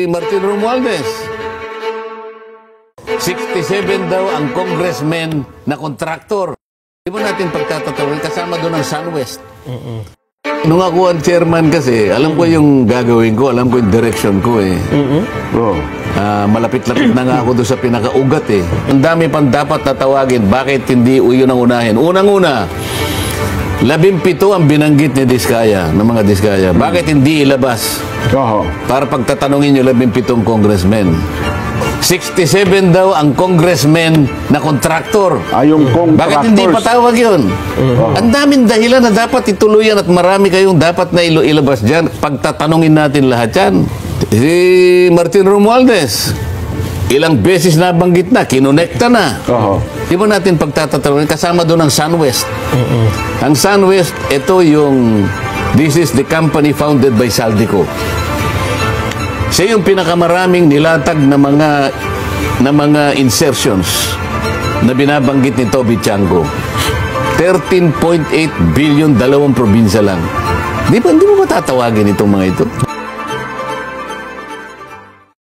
Martin Romualdez. 67 daw ang congressman na kontraktor. Di ba natin pagtatatawin, kasama doon ang SunWest. Nung ako ang chairman kasi, alam ko yung gagawin ko, alam ko yung direction ko eh. Malapit-lapit na nga ako doon sa pinakaugat eh. Ang dami pang dapat natawagin, bakit hindi yun ang unahin? Unang-una, 17 ang binanggit ni Diskaya, ng mga Diskaya. Bakit hindi ilabas? Para pagtatanungin yung 17 congressmen. 67 daw ang congressman na kontraktor. Yung Bakit hindi patawag yun? Ang daming dahilan na dapat ituluyan at marami kayong dapat na ilabas dyan. Pagtatanungin natin lahat yan. Si Martin Romualdez, ilang beses nabanggit na, kinonekta na. Di ba natin pagtatanungin, kasama doon ang SunWest. Ang SunWest, ito yung, this is the company founded by Saldico. Siya yung pinakamaraming nilatag na mga insertions na binabanggit ni Toby Chango. 13.8 billion, 2 probinsya lang. Di ba, hindi mo matatawagin itong mga ito?